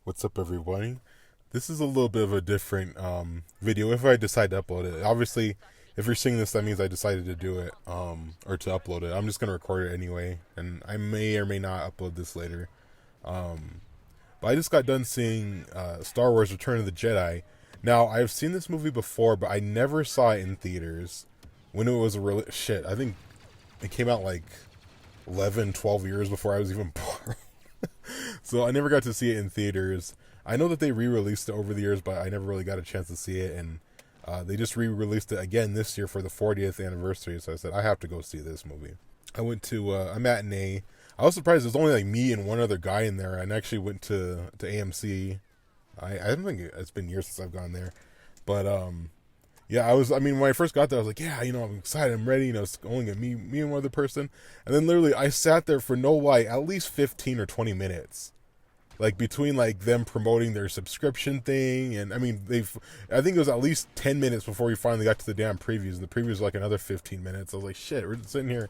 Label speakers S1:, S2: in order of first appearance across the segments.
S1: What's up, everybody? This is a little bit of a different video if I decide to upload it. Obviously, if you're seeing this, that means I decided to do it or to upload it. I'm just going to record it anyway, and I may or may not upload this later. Um, but I just got done seeing Star Wars Return of the Jedi. Now, I've seen this movie before, but I never saw it in theaters when it was a real shit. I think it came out like 11, 12 years before I was even born. So I never got to see it in theaters. I know that they re-released it over the years, but I never really got a chance to see it. And they just re-released it again this year for the 40th anniversary. So I said I have to go see this movie. I went to a matinee. I was surprised there's only like me and one other guy in there, and actually went to AMC. I don't think it's been years since I've gone there, but yeah, I mean, when I first got there, I was like, yeah, I'm excited, I'm ready. It's only gonna me and one other person. And then literally, I sat there for no lie, at least 15 or 20 minutes, like between like them promoting their subscription thing, and I mean, I think it was at least 10 minutes before we finally got to the damn previews. And the previews were like another 15 minutes. I was like, shit, we're just sitting here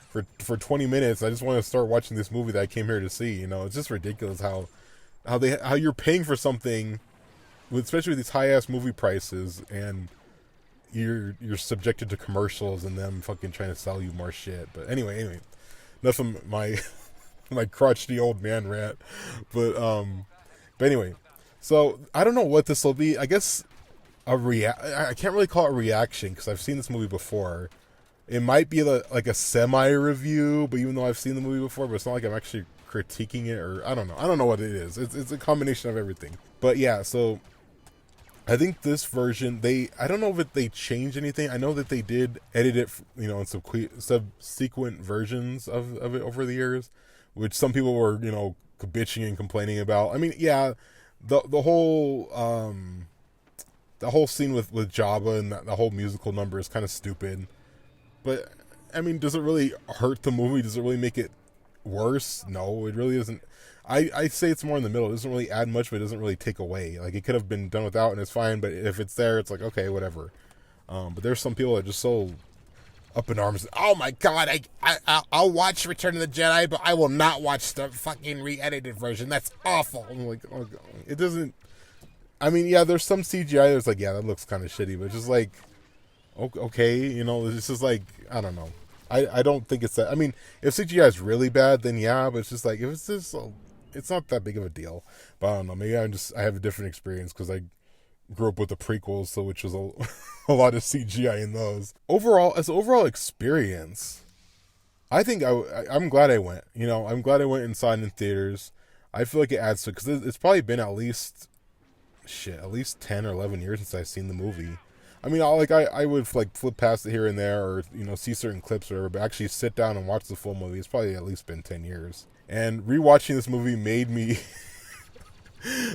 S1: for 20 minutes. I just want to start watching this movie that I came here to see. It's just ridiculous how you're paying for something, especially with these high ass movie prices, and you're subjected to commercials and them fucking trying to sell you more shit. But anyway, enough of my my crotchety old man rant. But anyway, so I don't know what this will be. I guess I can't really call it a reaction because I've seen this movie before. It might be like a semi review, but even though I've seen the movie before, but it's not like I'm actually critiquing it, or I don't know. I don't know what it is. It's a combination of everything. But yeah, so I think this version, I don't know if they changed anything. I know that they did edit it, in subsequent versions of it over the years, which some people were, bitching and complaining about. I mean, yeah, the whole scene with Jabba and the whole musical number is kind of stupid. But I mean, does it really hurt the movie? Does it really make it worse? No, it really isn't. I say it's more in the middle. It doesn't really add much, but it doesn't really take away. Like, it could have been done without, and it's fine. But if it's there, it's like, okay, whatever. But there's some people that are just so up in arms. Oh my god, I'll watch Return of the Jedi, but I will not watch the fucking re-edited version. That's awful. I'm like, oh god, it doesn't. I mean, yeah, there's some CGI that's like, yeah, that looks kind of shitty, but it's just like, okay, it's just like, I don't know. I don't think it's that. I mean, if CGI is really bad, then yeah, but it's just like, if it's just, it's not that big of a deal. But I don't know. Maybe I have a different experience because I grew up with the prequels, so which was a lot of CGI in those. Overall, as an overall experience, I think I'm glad I went. I'm glad I went and saw it in theaters. I feel like it adds to, because it's probably been at least 10 or 11 years since I've seen the movie. I mean, I would like flip past it here and there, or see certain clips or whatever, but actually sit down and watch the full movie. It's probably at least been 10 years. And rewatching this movie made me.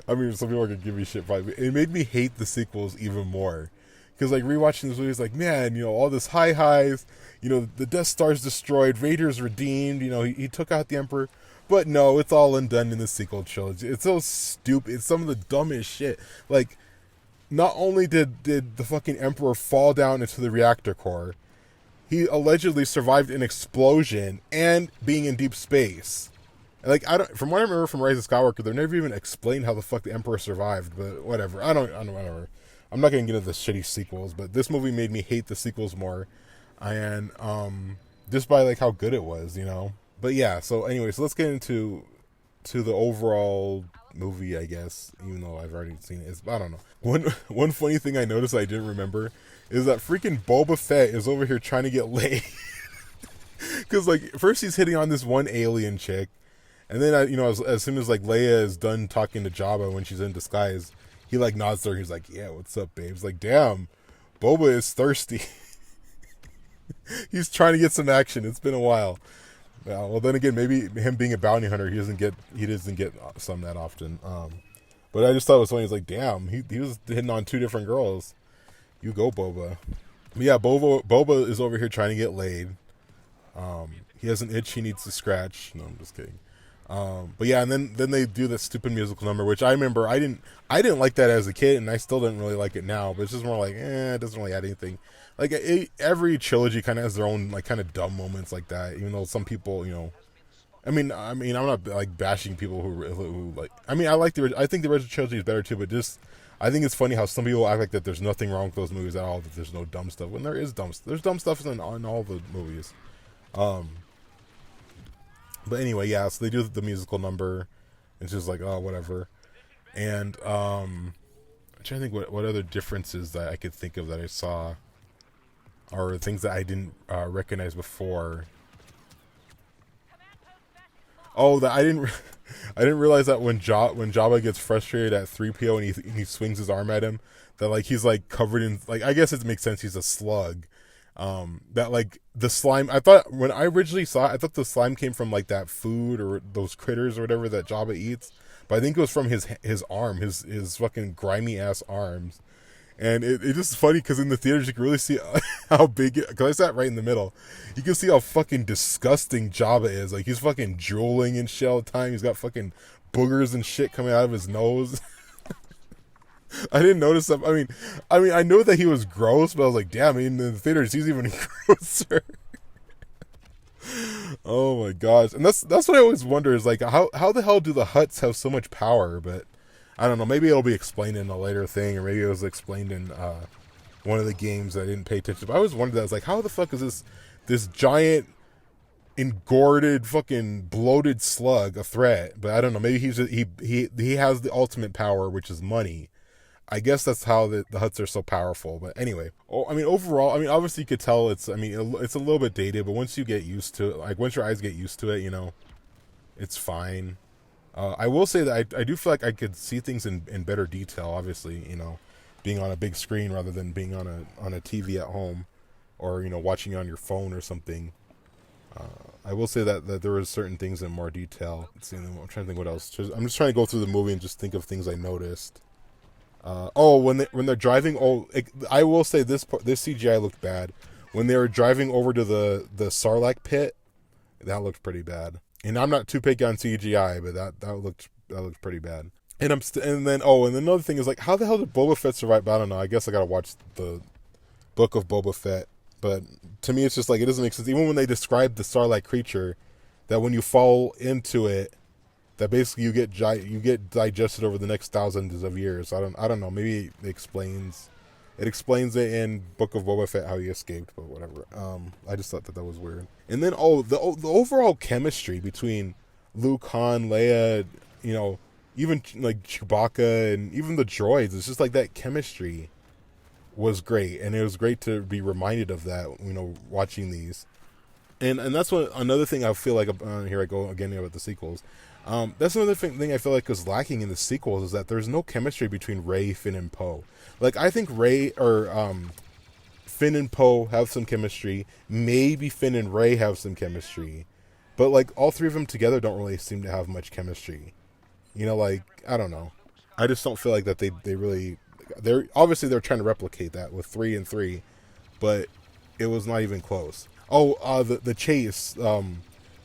S1: I mean, some people are gonna give me shit, probably. It made me hate the sequels even more, because like rewatching this movie is like, man, all this high highs. The Death Star's destroyed, Vader's redeemed. He took out the Emperor. But no, it's all undone in the sequel trilogy. It's so stupid. It's some of the dumbest shit. Like, not only did the fucking Emperor fall down into the reactor core, he allegedly survived an explosion and being in deep space. Like, from what I remember from Rise of Skywalker, they never even explained how the fuck the Emperor survived. But whatever. I don't whatever. I'm not gonna get into the shitty sequels, but this movie made me hate the sequels more, and just by like how good it was. But yeah. So anyway, so let's get into the overall movie, I guess, even though I've already seen it. I don't know. One funny thing I noticed I didn't remember is that freaking Boba Fett is over here trying to get laid. Because like, first he's hitting on this one alien chick, and then as soon as like Leia is done talking to Jabba when she's in disguise, he like nods to her. He's like, yeah, what's up, babe? It's like, damn, Boba is thirsty. He's trying to get some action. It's been a while. Well, then again, maybe him being a bounty hunter, he doesn't get some that often. But I just thought it was funny. He's like, damn, he was hitting on two different girls. You go, Boba. But yeah, Boba is over here trying to get laid. He has an itch he needs to scratch. No, I'm just kidding. But yeah, and then they do this stupid musical number, which I remember I didn't like that as a kid, and I still didn't really like it now. But it's just more like, it doesn't really add anything. Like, every trilogy kind of has their own like kind of dumb moments like that. Even though some people, I mean, I'm not like bashing people who like. I mean, I think the original trilogy is better too, but just I think it's funny how some people act like that there's nothing wrong with those movies at all, that there's no dumb stuff when there is there's dumb stuff in all the movies. Um, but anyway, yeah. So they do the musical number. It's just like, oh, whatever. And I'm trying to think what other differences that I could think of that I saw, or things that I didn't recognize before. Oh, that I didn't. I didn't realize that when Jabba gets frustrated at 3PO and he swings his arm at him, that like he's like covered in, like, I guess it makes sense, he's a slug. That like the slime. I thought when I originally saw it, I thought the slime came from like that food or those critters or whatever that Jabba eats, but I think it was from his arm, his fucking grimy ass arms. And it's just funny because in the theaters you can really see how big it, because I sat right in the middle. You can see how fucking disgusting Jabba is. Like, he's fucking drooling and shit all the time. He's got fucking boogers and shit coming out of his nose. I didn't notice that. I know that he was gross, but I was like, damn, in the theaters he's even grosser. Oh my gosh. And that's what I always wonder is like, how the hell do the Hutts have so much power? But I don't know. Maybe it'll be explained in a later thing, or maybe it was explained in one of the games that I didn't pay attention to. But I always wondered that. I was like, how the fuck is this giant, engorged, fucking bloated slug a threat? But I don't know. Maybe he has the ultimate power, which is money. I guess that's how the Hutts are so powerful. But anyway, overall, obviously you could tell it's a little bit dated, but once you get used to it, like once your eyes get used to it, it's fine. I will say that I do feel like I could see things in better detail, obviously, being on a big screen rather than being on a TV at home, or, watching on your phone or something. I will say that there are certain things in more detail. Let's see, I'm trying to think what else. I'm just trying to go through the movie and just think of things I noticed. When they're driving, I will say this CGI looked bad. When they were driving over to the Sarlacc pit, that looked pretty bad. And I'm not too picky on CGI, but that looked pretty bad. And and then another thing is like, how the hell did Boba Fett survive? But I don't know. I guess I gotta watch the book of Boba Fett. But to me, it's just like, it doesn't make sense. Even when they describe the Sarlacc creature, that when you fall into it, that basically you get digested over the next thousands of years. I don't know. Maybe it explains it in Book of Boba Fett how he escaped, but whatever. I just thought that was weird. And then the overall chemistry between Luke, Han, Leia, even like Chewbacca and even the droids, it's just like that chemistry was great, and it was great to be reminded of that, watching these. And that's another thing I feel like, here I go again about the sequels. That's another thing I feel like is lacking in the sequels, is that there's no chemistry between Rey, Finn, and Poe. Like, I think Finn and Poe have some chemistry. Maybe Finn and Rey have some chemistry, but like all three of them together don't really seem to have much chemistry. Like, I don't know. I just don't feel like that they really. They're trying to replicate that with 3 and 3, but it was not even close. The chase.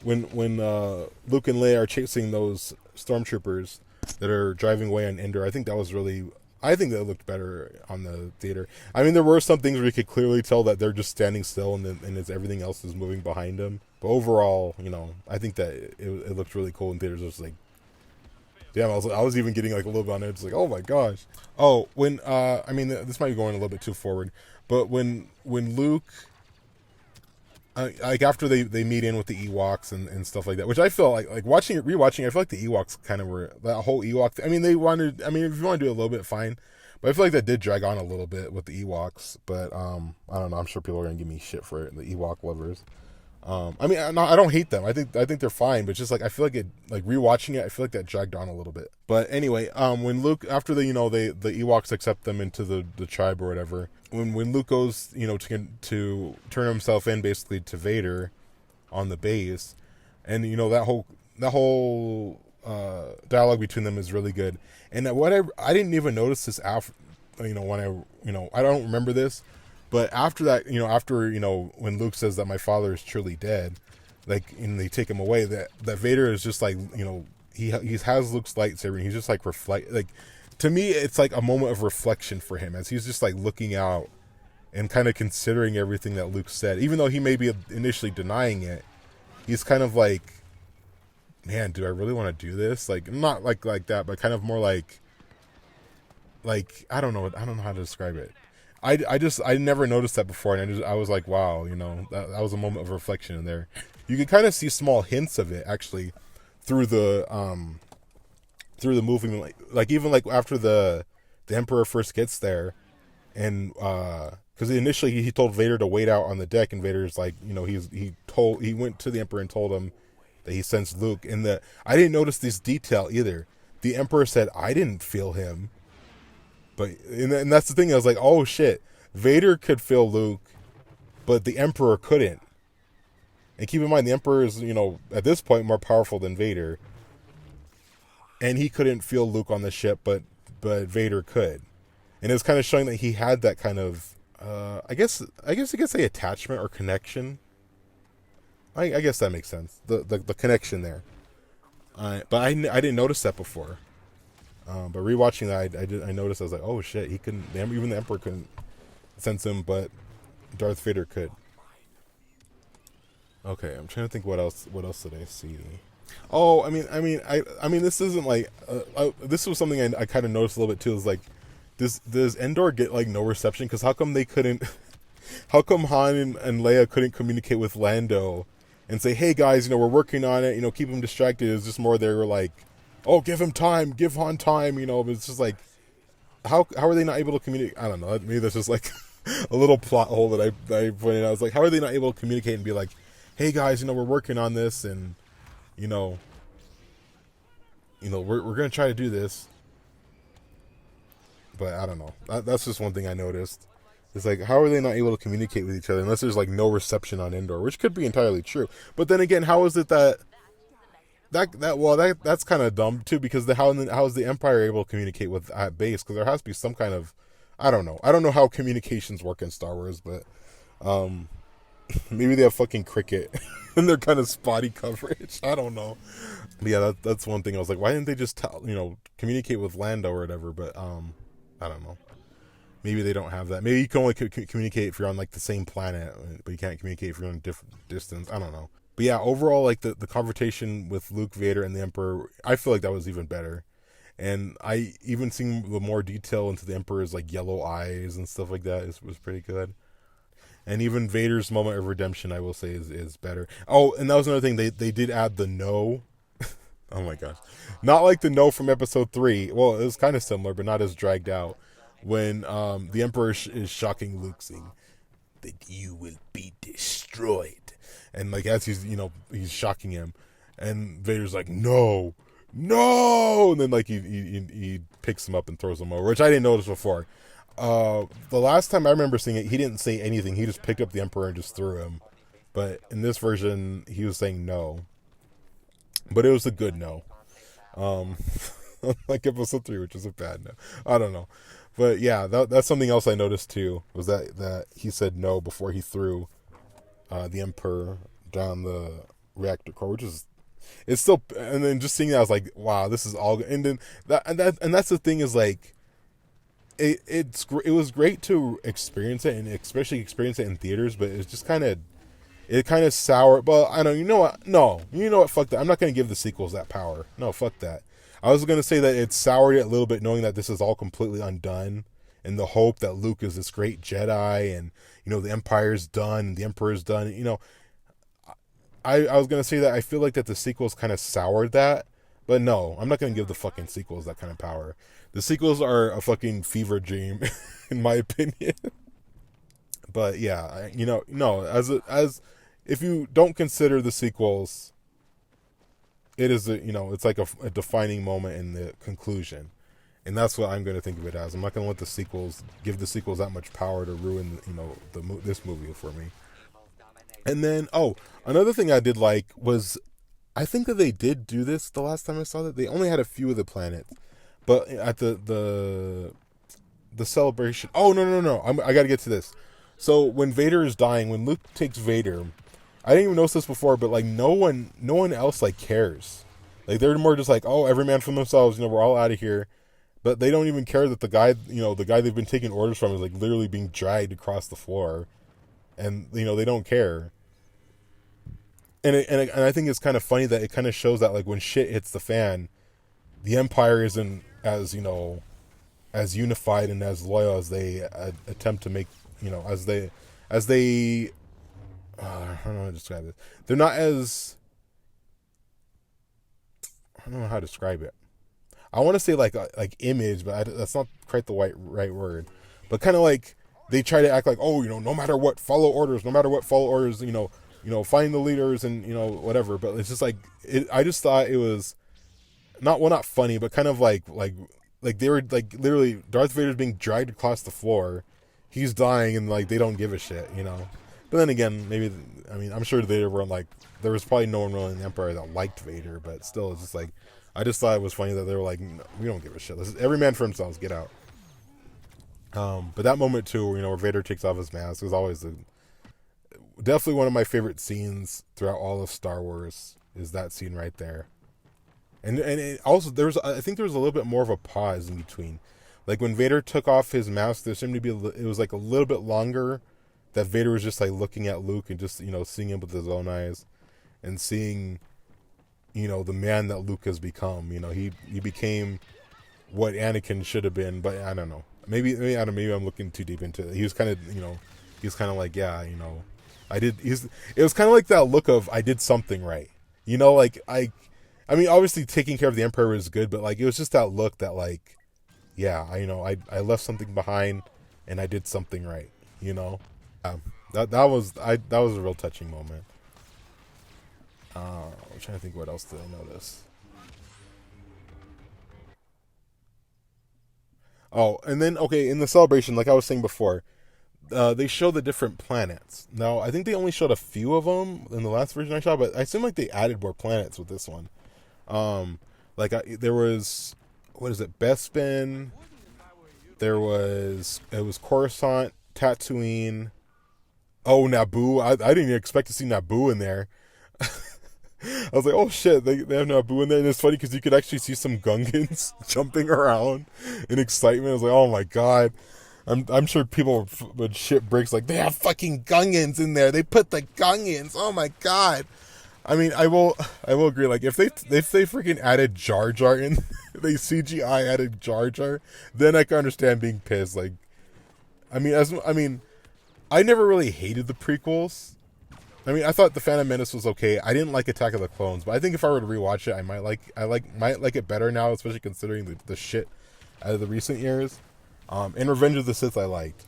S1: When Luke and Leia are chasing those stormtroopers that are driving away on Endor, I think that looked better on the theater. There were some things where you could clearly tell that they're just standing still and it's everything else is moving behind them. But overall, I think that it looked really cool in theaters. It was like, damn, I was even getting like a little bit on it. It's like, oh my gosh. This might be going a little bit too forward, but when Luke, like after they meet in with the Ewoks and stuff like that, which I feel like rewatching, I feel like the Ewoks kind of were that whole Ewok thing. They wanted, if you want to do it a little bit, fine, but I feel like that did drag on a little bit with the Ewoks. But I don't know. I'm sure people are gonna give me shit for it, the Ewok lovers. I don't hate them. I think they're fine, but just like, I feel like rewatching it, I feel like that dragged on a little bit. But anyway, when Luke, after the Ewoks accept them into the tribe or whatever, when Luke goes, to turn himself in basically to Vader on the base, and that whole dialogue between them is really good. And I didn't even notice this after, when I don't remember this. But after that, when Luke says that my father is truly dead, like, and they take him away, that Vader is just like, he has Luke's lightsaber, and he's just like to me, it's like a moment of reflection for him, as he's just like looking out and kind of considering everything that Luke said, even though he may be initially denying it. He's kind of like, man, do I really want to do this? Like, not like that, but kind of more like I don't know how to describe it. I never noticed that before, and I was like, wow, that was a moment of reflection in there. You can kind of see small hints of it actually through the movie, like even like after the Emperor first gets there, and because initially he told Vader to wait out on the deck, and Vader's like, he went to the Emperor and told him that he sensed Luke, and I didn't notice this detail either. The Emperor said, I didn't feel him. But and that's the thing. I was like, oh shit, Vader could feel Luke, but the Emperor couldn't. And keep in mind, the Emperor is, at this point more powerful than Vader, and he couldn't feel Luke on the ship, but Vader could, and it was kind of showing that he had that kind of, I guess you could say attachment or connection. I guess that makes sense. The connection there. But I didn't notice that before. But rewatching that, I noticed. I was like, oh shit, he couldn't. Even the Emperor couldn't sense him, but Darth Vader could. Okay, I'm trying to think what else did I see. Oh, I mean, this isn't like this was something I kind of noticed a little bit too. Is like, does Endor get like no reception? Because how come they couldn't? How come Han and Leia couldn't communicate with Lando and say, hey guys, we're working on it. Keep him distracted. It's just more they were like, oh, give him time, give Han time, but it's just like, how are they not able to communicate? I don't know. Maybe that's just like a little plot hole that I pointed out. I was like, how are they not able to communicate and be like, hey guys, we're working on this, and we're gonna try to do this. But I don't know. That's just one thing I noticed. It's like, how are they not able to communicate with each other unless there's like no reception on Endor, which could be entirely true. But then again, how is it that's kind of dumb too, because how is the Empire able to communicate with at base? Because there has to be some kind of, I don't know how communications work in Star Wars, but maybe they have fucking cricket and they're kind of spotty coverage. I don't know. But yeah, that's one thing. I was like, why didn't they just communicate with Lando or whatever? But I don't know. Maybe they don't have that. Maybe you can only communicate if you're on like the same planet, but you can't communicate if you're on a different distance. I don't know. But yeah, overall, like the confrontation with Luke, Vader, and the Emperor, I feel like that was even better. And I even seeing the more detail into the Emperor's like yellow eyes and stuff like that was pretty good. And even Vader's moment of redemption, I will say, is better. Oh, and that was another thing. They did add the no. Oh my gosh. Not like the no from episode 3. Well, it was kind of similar, but not as dragged out. When the Emperor is shocking Luke, saying that you will be destroyed. And like as he's shocking him, and Vader's like, no, and then like he picks him up and throws him over, which I didn't notice before. The last time I remember seeing it, he didn't say anything. He just picked up the Emperor and just threw him. But in this version, he was saying no. But it was a good no. Like episode 3, which is a bad no. I don't know. But yeah, that's something else I noticed too, was that he said no before he threw the Emperor down the reactor core, which is, it's still, and then just seeing that, I was like, wow, this is all, and then that's the thing, is like, it was great to experience it, and especially experience it in theaters, but it's just kind of sour. But I don't, fuck that. I'm not going to give the sequels that power. No, fuck that. I was going to say that it soured it a little bit, knowing that this is all completely undone, and the hope that Luke is this great Jedi, and the Empire's done, and the Emperor's done. I was going to say that I feel like that the sequels kind of soured that, but no, I'm not going to give the fucking sequels that kind of power. The sequels are a fucking fever dream, in my opinion. But yeah, no, as if you don't consider the sequels, it is it's like a defining moment in the conclusion, and that's what I'm going to think of it as. I'm not going to let give the sequels that much power to ruin this movie for me. And then another thing I did like was, I think that they did do this the last time I saw that. They only had a few of the planets, but at the celebration. Oh no! I got to get to this. So when Vader is dying, when Luke takes Vader, I didn't even notice this before, but like no one else like cares. Like they're more just like, oh, every man for themselves. We're all out of here. But they don't even care that the guy they've been taking orders from is like literally being dragged across the floor, and they don't care. And I think it's kind of funny that it kind of shows that like when shit hits the fan, the Empire isn't as as unified and as loyal as they attempt to make, as they I don't know how to describe it. They're not as, I don't know how to describe it. I want to say like image, but that's not quite the right word. But kind of like they try to act like, oh, no matter what, follow orders. No matter what, follow orders. Find the leaders and whatever. But it's just like I just thought it was not funny, but kind of like they were like literally Darth Vader's being dragged across the floor. He's dying and like they don't give a shit. But then again, maybe I'm sure they were like there was probably no one really in the Empire that liked Vader, but still, it's just like I just thought it was funny that they were like, no, we don't give a shit. Every man for himself. Get out. But that moment too, where Vader takes off his mask, is always definitely one of my favorite scenes throughout all of Star Wars. Is that scene right there? And also I think there was a little bit more of a pause in between, like when Vader took off his mask. There seemed to be it was like a little bit longer that Vader was just like looking at Luke and just seeing him with his own eyes and seeing the man that Luke has become. He became what Anakin should have been, but I don't know. Maybe I'm looking too deep into it. He was kind of like, yeah, it was kind of like that look of I did something right. Like obviously taking care of the Emperor was good, but like it was just that look that like, yeah, I left something behind and I did something right. That was a real touching moment. I'm trying to think what else did I notice. Oh, and then okay, in the celebration, like I was saying before, they show the different planets. Now, I think they only showed a few of them in the last version I saw, but I seem like they added more planets with this one. There was, what is it, Bespin. It was Coruscant, Tatooine. Oh, Naboo. I didn't even expect to see Naboo in there. I was like, oh shit, they have Naboo in there. And it's funny because you could actually see some Gungans jumping around in excitement. I was like, oh my god. I'm sure people would shit bricks like, they have fucking Gungans in there. They put the Gungans. Oh my god. I will agree. Like if they freaking added Jar Jar in, they CGI added Jar Jar, then I can understand being pissed. Like, I never really hated the prequels. I thought The Phantom Menace was okay. I didn't like Attack of the Clones, but I think if I were to rewatch it, I might like it better now, especially considering the shit out of the recent years. And Revenge of the Sith I liked.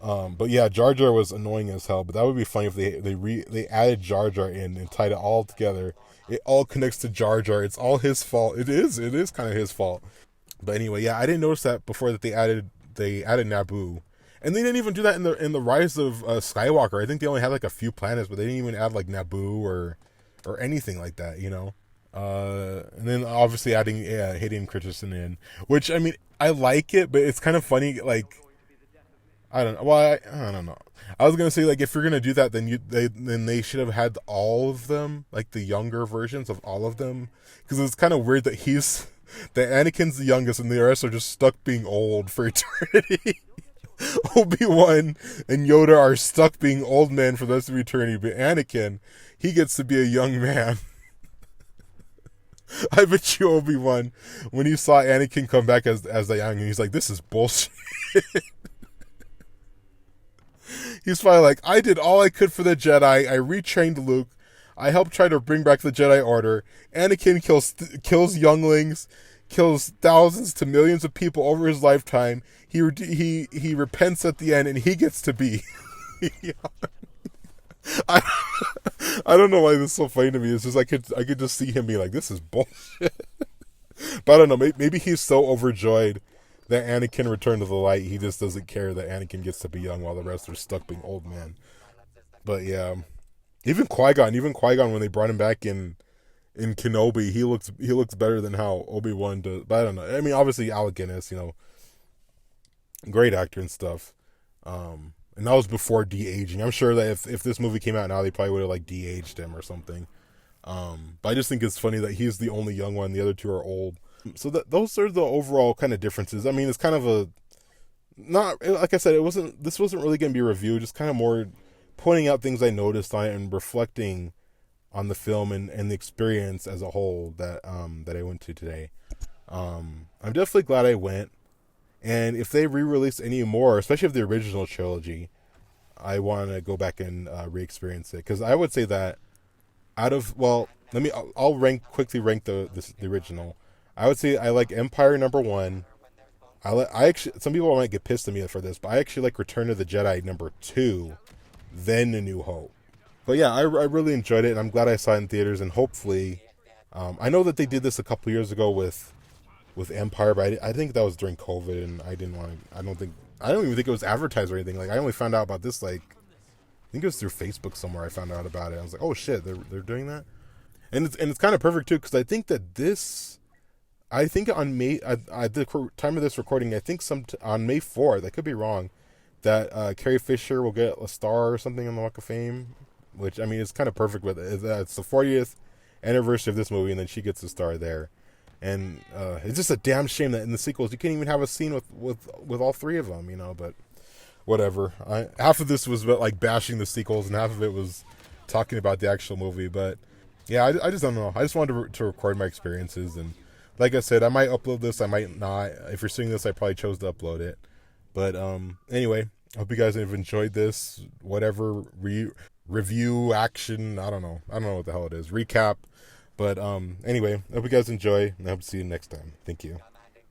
S1: But yeah, Jar Jar was annoying as hell. But that would be funny if they added Jar Jar in and tied it all together. It all connects to Jar Jar. It's all his fault. It is kind of his fault. But anyway, yeah, I didn't notice that before that they added Naboo. And they didn't even do that in the Rise of Skywalker. I think they only had like a few planets, but they didn't even add like Naboo or anything like that, and then obviously adding Hayden Christensen in, which I like it, but it's kind of funny. Like I don't know. Well, I don't know. I was gonna say like if you're gonna do that, then they should have had all of them, like the younger versions of all of them, because it's kind of weird that that Anakin's the youngest and the rest are just stuck being old for eternity. Obi-Wan and Yoda are stuck being old men for the rest of eternity, but Anakin, he gets to be a young man. I bet you Obi-Wan, when he saw Anakin come back as the young, he's like, this is bullshit. He's probably like, I did all I could for the Jedi. I retrained Luke. I helped try to bring back the Jedi Order. Anakin kills younglings, kills thousands to millions of people over his lifetime. He repents at the end, and he gets to be. I don't know why this is so funny to me. It's just I could just see him be like, this is bullshit. But I don't know. Maybe he's so overjoyed that Anakin returned to the light, he just doesn't care that Anakin gets to be young while the rest are stuck being old men. But yeah, even Qui-Gon when they brought him back in Kenobi, he looks better than how Obi-Wan does. But I don't know. Obviously Alec Guinness, great actor and stuff. And that was before de-aging. I'm sure that if this movie came out now, they probably would have like de-aged him or something. But I just think it's funny that he's the only young one. The other two are old. So those are the overall kind of differences. It's kind of not like I said, this wasn't really going to be a review, just kind of more pointing out things I noticed on it and reflecting on the film and the experience as a whole that I went to today. I'm definitely glad I went. And if they re-release any more, especially of the original trilogy, I want to go back and re-experience it, because I would say that out of, well, I'll quickly rank the original. I would say I like Empire number one. I actually, some people might get pissed at me for this, but I actually like Return of the Jedi number two, then A New Hope. But yeah, I really enjoyed it, and I'm glad I saw it in theaters. And hopefully, I know that they did this a couple years ago with Empire, but I think that was during COVID, and I didn't want to. I don't even think it was advertised or anything. Like, I only found out about this, like, I think it was through Facebook somewhere. I found out about it. I was like, oh shit, they're doing that, and it's kind of perfect too, because I think that this. I think on May, at the time of this recording, I think on May 4th, I could be wrong, that Carrie Fisher will get a star or something on the Walk of Fame, which, I mean, it's kind of perfect with it. It's the 40th anniversary of this movie, and then she gets a star there. And it's just a damn shame that in the sequels, you can't even have a scene with all three of them, but whatever. Half of this was about, like, bashing the sequels, and half of it was talking about the actual movie. But yeah, I just don't know. I just wanted to record my experiences, and like I said, I might upload this, I might not. If you're seeing this, I probably chose to upload it. But anyway, I hope you guys have enjoyed this. Whatever review, action, I don't know what the hell it is. Recap. But anyway, I hope you guys enjoy, and I hope to see you next time. Thank you.